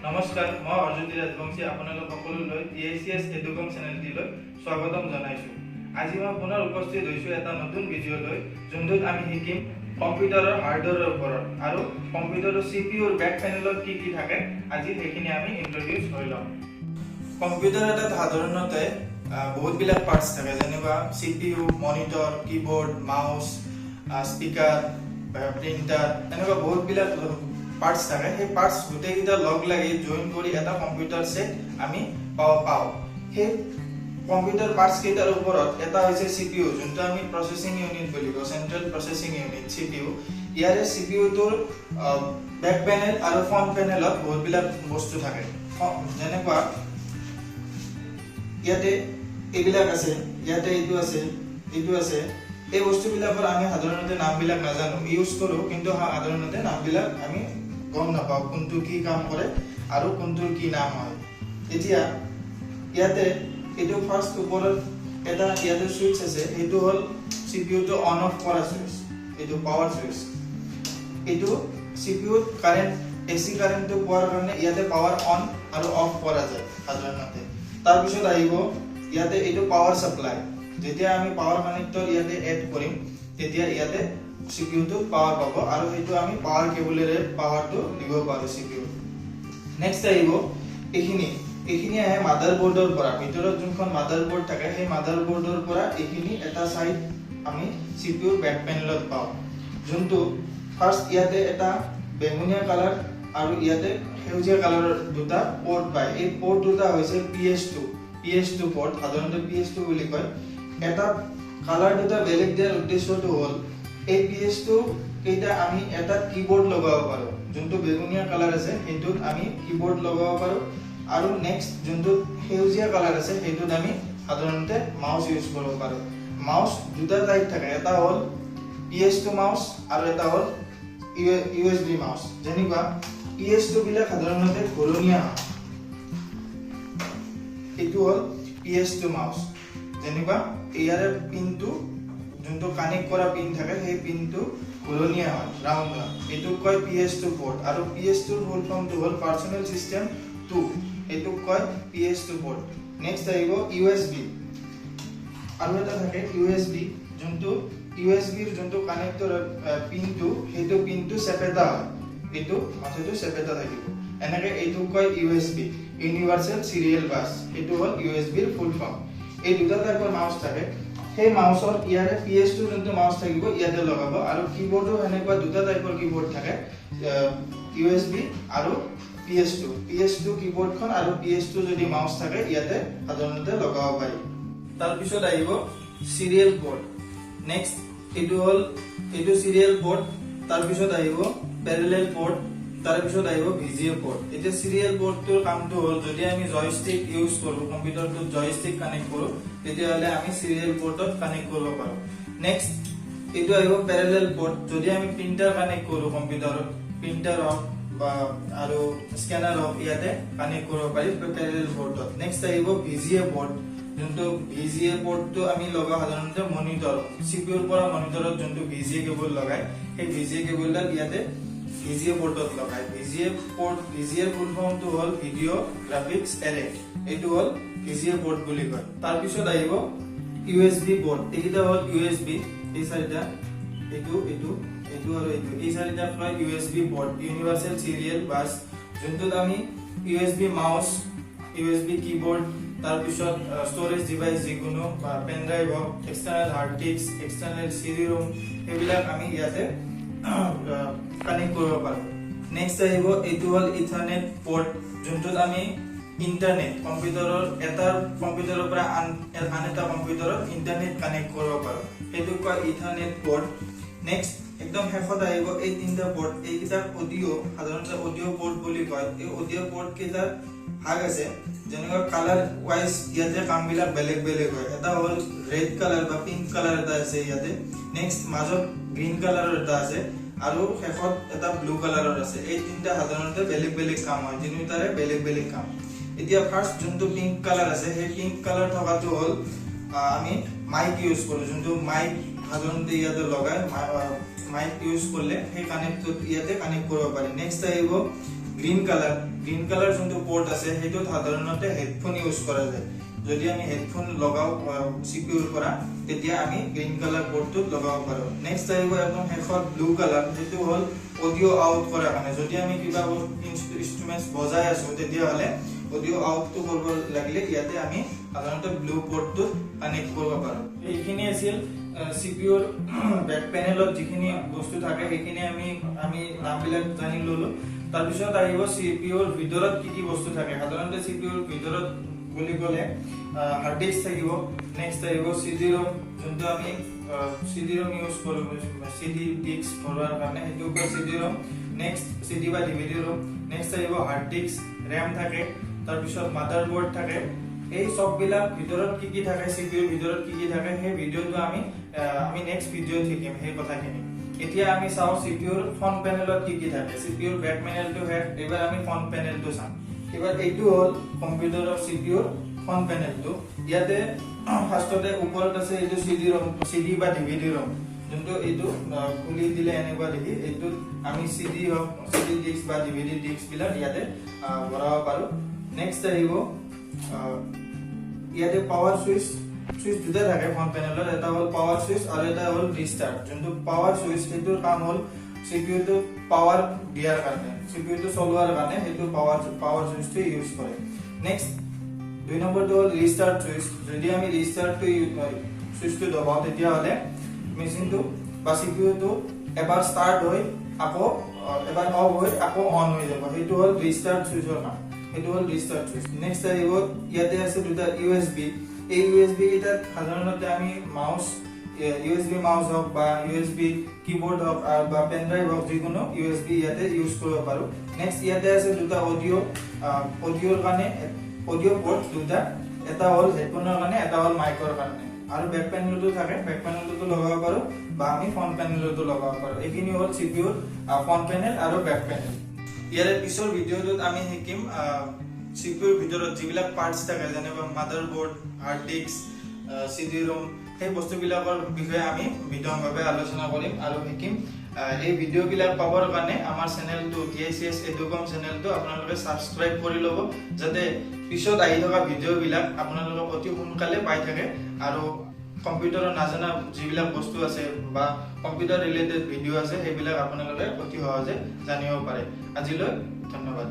নমস্কাৰ, মই অৰ্জুন ৰাজবংশী আপোনালোক সকলোলৈ TICS এডুকম চেনেলটিলৈ স্বাগতম জনাইছোঁ। আজি মই পুনৰ উপস্থিত হৈছোঁ এটা নতুন ভিডিঅ' লৈ, যোনটোত আমি শিকিম কম্পিউটাৰৰ হাৰ্ডৱেৰৰ ওপৰত আৰু কম্পিউটাৰৰ CPUৰ বেক পেনেলত কি কি থাকে। আজি সেইখিনি আমি ইন্ট্ৰডিউচ হৈ ল'ম। কম্পিউটাৰ এটাত সাধাৰণতে বহুতবিলাক পাৰ্টছ থাকে, যেনেকুৱা CPU, monitor, keyboard, mouse, speaker, printer, এনেকুৱা বহুতবিলাক পাৰ্টছ থাকে। সেই পাৰ্টছ গোটেইকেইটা লগ লাগি জইন কৰি এটা কম্পিউটাৰ সেট আমি পাওঁ। সেই কম্পিউটাৰ পাৰ্টছ কেইটাৰ ওপৰত এটা হৈছে CPU, যোনটো আমি প্ৰচেছিং ইউনিট বুলি কওঁ, চেন্ট্ৰেল প্ৰচেছিং ইউনিট CPU। ইয়াৰে CPU-টোৰ বেক পেনেল আৰু ফ্ৰণ্ট পেনেলত বহুতবিলাক বস্তু থাকে, যেনেকুৱা ইয়াতে এইবিলাক আছে, ইয়াতে এইটো আছে, এইটো আছে। এই বস্তুবিলাকৰ আমি সাধাৰণতে নামবিলাক নাজানো, ইউজ কৰোঁ, কিন্তু সাধাৰণতে নামবিলাক আমি গম নাপাওঁ, কোনটো কি কাম কৰে আৰু কোনটোৰ কি নাম হয়। এতিয়া ইয়াতে এইটো ফাৰ্ষ্ট ওপৰত এটা ইয়াতে সুইচ আছে, এইটো হ'ল CPU-টো অন অফ কৰা সুইচ, এইটো পাৱাৰ সুইচ। এইটো CPU-ত কাৰেণ্ট AC কাৰেণ্টটো পোৱাৰ কাৰণে ইয়াতে পাৱাৰ অন আৰু অফ কৰা যায় সাধাৰণতে। তাৰপিছত আহিব ইয়াতে এইটো পাৱাৰ সাপ্লাই। যেতিয়া আমি পাৱাৰ কানেক্টৰ ইয়াতে এড কৰিম, তেতিয়া ইয়াতে CPU-টো পাৱাৰ পাব আৰু সেইটো আমি পাৱাৰ কেবলেৰে পাৱাৰটো দিব পাৰোঁ CPU। নেক্সট আহিব এইখিনি আহে মাদাৰবোৰ্ডৰ পৰা। ভিতৰত যোনখন মাদাৰবোৰ্ড থাকে, সেই মাদাৰবোৰ্ডৰ পৰা এইখিনি এটা সাইড আমি CPU-ৰ বেক পেনেলত পাওঁ, যোনটো ফাৰ্ষ্ট ইয়াতে এটা বেঙুনীয়া কালাৰ আৰু ইয়াতে সেউজীয়া কালাৰৰ দুটা পোৰ্ট পায়। এই পোৰ্ট দুটা হৈছে PS2 পোৰ্ট, সাধাৰণতে PS2 বুলি কয়। এটা কালাৰ দুটা বেলেগ দিয়াৰ উদ্দেশ্যটো হ'ল এই PS2 কেইটা আমি এটা কিবোৰ্ড লগাব পাৰোঁ, যোনটো বেগুনীয়া কালাৰ আছে সেইটোত আমি কিবোৰ্ড লগাব পাৰোঁ, আৰু নেক্সট যোনটো সেউজীয়া কালাৰ আছে সেইটোত আমি সাধাৰণতে মাউচ ইউজ কৰিব পাৰোঁ। মাউচ দুটা টাইপ থাকে, এটা হ'ল PS2 মাউচ আৰু এটা হ'ল USB মাউচ। যেনেকুৱা PS2 বিলাক সাধাৰণতে ঘূৰণীয়া হয়, এইটো হ'ল PS2 মাউচ। যেনেকুৱা ইয়াৰে পিনটো যোনটো কানেক্ট কৰা পিন থাকে, সেই পিনটো ঘূৰণীয়া হয়, ৰাউণ্ড হয়, এইটোক কয় PS2 পোৰ্ট। আৰু PS2 ৰ ফুল ফৰ্মটো হ'ল পাৰ্চনেল চিষ্টেম 2, এইটোক কয় PS2 পোৰ্ট। নেক্সট আহিব USB, আৰু এটা থাকে USB, যোনটো USB ৰ যোনটো কানেক্টৰ পিনটো, সেইটো পিনটো চেপেটা হয়, এইটো মাথাটো চেপেটা থাকিব, এনেকৈ এইটোক কয় USB, ইউনিভাৰ্চেল চিৰিয়েল বাছ। এইটো হ'ল USB ৰ ফুল ফৰ্ম। এই দুটা টাইপৰ মাউচ থাকে। সেই মাউচৰ ইয়াৰে PS2 যোনটো মাউচ থাকিব ইয়াতে লগাব, আৰু কিবোৰ্ডো এনেকুৱা দুটা টাইপৰ কিবোৰ্ড থাকে, USB আৰু PS2 কিবোৰ্ডখন আৰু PS2 যদি মাউচ থাকে ইয়াতে সাধাৰণতে লগাব পাৰি। তাৰপিছত আহিব চিৰিয়েল পোৰ্ট। নেক্সট এইটো চিৰিয়েল পোৰ্ট। তাৰপিছত আহিব পেৰেলেল পোৰ্ট, তাৰপিছত আহিব VGA পোৰ্ট। এতিয়া চিৰিয়েল পোৰ্টটোৰ কামটো হ'ল, যদি আমি জয়ষ্টিক ইউজ কৰোঁ, কম্পিউটাৰটোত জয়ষ্টিক কানেক্ট কৰোঁ, তেতিয়াহ'লে আমি চিৰিয়েল পোৰ্টত কানেক্ট কৰিব পাৰোঁ। নেক্সট এইটো আহিব পেৰেলেল পোৰ্ট। যদি আমি প্ৰিণ্টাৰ কানেক্ট কৰোঁ কম্পিউটাৰত, প্ৰিণ্টাৰ হওক বা আৰু স্কেনাৰ হওক, ইয়াতে কানেক্ট কৰিব পাৰি পেৰেলেল পোৰ্টত। নেক্সট আহিব VGA পোৰ্ট, যোনটো VGA পোৰ্টটো আমি লগাওঁ সাধাৰণতে মনিটৰ, CPU-ৰ পৰা মনিটৰত যোনটো VGA কেবল লগায়, সেই VGA কেবলডাল ইয়াতে VGA পোৰ্টত লগায়। VGA ফুল ফৰ্মটো হ'ল ভিডিঅ' গ্ৰাফিক্স এৰে, এইটো হ'ল VGA পোৰ্ট বুলি কয়। তাৰপিছত আহিব USB পোৰ্ট। এইকেইটা হ'ল USB, এই চাৰিটা, এইটো আৰু এইটো, এই চাৰিটা কয় USB port, universal serial bus, যোনটোত আমি USB মাউচ, USB কিবোৰ্ড, তাৰপিছত ষ্ট'ৰেজ ডিভাইচ যিকোনো পেন ড্ৰাইভ হওক, external hard disk, external CD ROM, সেইবিলাক আমি ইয়াতে কানেক্ট কৰিব পাৰোঁ। নেক্সট আহিব এইটো হ'ল ইথাৰনেট পোৰ্ট, যোনটোত আমি ইণ্টাৰনেট এটা কম্পিউটাৰৰ পৰা আন এটা কম্পিউটাৰত ইণ্টাৰনেট কানেক্ট কৰিব পাৰোঁ, সেইটোক কয় ইথাৰনেট পোৰ্ট। নেক্সট একদম শেষত আহিব এই তিনিটা পোৰ্ট, এইকেইটাক অডিঅ', সাধাৰণতে অডিঅ' পোৰ্ট বুলি কয়। এই অডিঅ' পোৰ্ট কেইটাৰ ভাগ আছে, যেনেকুৱা কালাৰ ৱাইজ ইয়াতে কামবিলাক বেলেগ বেলেগ হয়। এটা হ'ল ৰেড কালাৰ বা পিংক কালাৰ এটা আছে ইয়াতে, নেক্সট মাজত গ্ৰীণ কালাৰৰ এটা আছে, আৰু শেষত এটা ব্লু কালাৰৰ আছে। এই তিনিটা সাধাৰণতে বেলেগ বেলেগ কাম হয়, তিনিটাৰে বেলেগ বেলেগ কাম। এতিয়া ফাৰ্ষ্ট যোনটো পিংক কালাৰ আছে, সেই পিংক কালাৰ থকাটো হ'ল আমি মাইক ইউজ কৰোঁ, যোনটো মাইক সাধাৰণতে ইয়াতে লগাই মাইক ইউজ কৰিলে সেই কানেক্টটো ইয়াতে কানেক্ট কৰিব পাৰি। নেক্সট আহিব গ্ৰীণ কালাৰ যোনটো পোৰ্ট আছে সেইটো সাধাৰণতে হেডফোন ইউজ কৰা যায় যদি আমি হেডফোন লগাও সিপিইউৰ পৰা তেতিয়া আমি গ্ৰীণ কালাৰ পোৰ্টটো লগাব পাৰো নেক্সট আহিব একদম হেডফোন ব্লু কালাৰ যেটো হল অডিও আউট কৰা কাৰণে যদি আমি কিবা ইনস্ট্ৰুমেন্টস বজাই আছো তেতিয়া হলে অডিও আউটটো কৰিব লাগিলে ইয়াতে আমি সাধাৰণতে ব্লু পোৰ্টটো কানেক্ট কৰিব পাৰো এইখিনি আছিল সিপিইউৰ বেক পেনেলত যিখিনি বস্তু থাকে সেইখিনি আমি নামবিলাক জানি ললো তাৰ পিছত আহিব সিপিইউৰ ভিতৰত কি বস্তু থাকে সাধাৰণতে সিপিইউৰ ভিতৰত বুলি গলে হাৰ্ড ডিস্ক থাকিব নেক্সট আহিব CD-ROM যোনটো আমি CD-ROM ইউজ কৰো CD ডিস্ক ভৰোৱাৰ কাৰণে সেইটো কয় CD-ROM নেক্সট CD বা DVD-ROM নেক্সট আহিব হাৰ্ড ডিস্ক RAM থাকে তাৰ পিছত মাদাৰবোৰ্ড থাকে এই সব বিলাক ভিতৰত কি থাকে সিপিইউৰ ভিতৰত কি থাকে সেই ভিডিওটো আমি নেক্সট ভিডিওত শিকিম সেই কথাখিনি এতিয়া আমি চাও সিপিইউৰ ফ্ৰন্ট পেনেলত কি থাকে সিপিইউৰ বেক পেনেলটো হে এবাৰ আমি ফ্ৰন্ট পেনেলটো চাম এবাৰ এইটো হল কম্পিউটাৰৰ সিপিইউৰ ফ্ৰন্ট পেনেলটো ইয়াতে ফাৰ্ষ্টতে ওপৰত আছে এইটো CD-ROM CD বা DVD-ROM যোনটো এইটো খুলি দিলে এনেকুৱা দেখি এইটো আমি CD ডিস্ক বা DVD ডিস্ক বিলাক ইয়াতে ভৰাব পাৰো নেক্সট আহিব ইয়াতে পাৱাৰ সুইচ দুটা থাকে ফ্ৰন্ট পেনেলত এটা হল পাৱাৰ সুইচ আৰু এটা হল ৰিস্টাৰ্ট যোনটো পাৱাৰ সুইচ এইটোৰ কাম হল সিপিইউটো পাৱাৰ দিয়াৰ কাৰণে সিপিইউটো চলোৱাৰ কাৰণে সেইটো পাৱাৰ সুইচটো ইউজ কৰে নেক্সট দুই নম্বৰটো হল ৰিস্টাৰ্ট সুইচ যদি আমি ৰিস্টাৰ্টটো সুইচটো দবাও তেতিয়া হলে মেচিনটো বা সিপিইউটো এবাৰ স্টাৰ্ট হৈ আকৌ এবাৰ অফ হৈ আকৌ অন হৈ যাব সেইটো হল ৰিস্টাৰ্ট সুইচৰ কাম সেইটো হল ৰিস্টাৰ্ট সুইচ নেক্সট আহিব ইয়াতে আছে দুটা USB এই USB এটা সাধাৰণতে আমি মাউস USB মাউস হক বা USB কিবোৰ্ড হক বা পেন ড্ৰাইভ হক যিকোনো USB ইয়াতে ইউজ কৰিব পাৰো নেক্সট ইয়াতে আছে দুটা অডিওৰ কাৰণে অডিও পোৰ্ট দুটা এটা হল হেডফোনৰ কাৰণে এটা হল মাইকৰ কাৰণে আৰু বেক পেনেলটো থাকে বেক পেনেলটো লগাব পাৰো বা আমি ফ্ৰন্ট পেনেলটো লগাব পাৰো এইখিনি হল সিপিইউৰ ফ্ৰন্ট পেনেল আৰু বেক পেনেল ইয়াৰে পিছৰ ভিডিওটোত আমি শিকিম সিপিইউৰ ভিতৰত যিবিলাক পাৰ্টস থাকে যেনেবা মাদাৰবোৰ্ড হাৰ্ড ডিস্ক CD-ROM সেই বস্তুবিলাকৰ বিষয়ে আমি বিতংভাৱে আলোচনা কৰিম আৰু শিকিম এই ভিডিওবিলাক পাবৰ কাৰণে আমাৰ চেনেলটো TICS এডুকম চেনেলটো আপোনালোকে সাবস্ক্ৰাইব কৰি ল'ব যাতে পিছত আহি থকা ভিডিওবিলাক আপোনালোকে অতি সোনকালে পাই থাকে আৰু কম্পিউটাৰৰ নাজানা যিবিলাক বস্তু আছে বা কম্পিউটাৰ ৰিলেটেড ভিডিও আছে সেইবিলাক আপোনালোকে অতি সহজে জানিব পাৰে আজিলৈ ধন্যবাদ